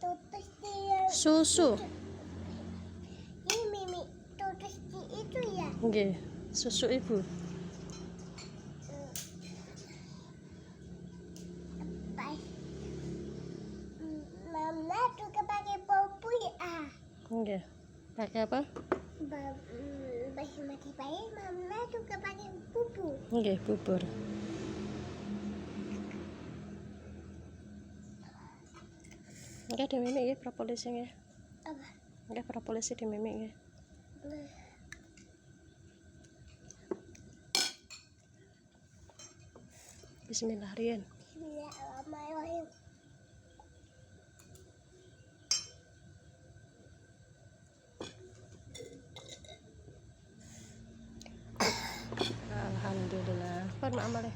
tutus dia. Susu. Ini Mimi tutus di itu ya. Nggih, susu ibu. Pas. Mama juga pakai popo ya. Nggih. Pakai apa? Basmati pakai mama juga pakai bubur. Nggih, bubur. Nggih, di mimik nggih propolis nggih. Apa? Nggih, propolis di mimik nggih. Bismillahirrahmanirrahim. Bismillahirrahmanirrahim. Alhamdulillah. Pun mak amalih.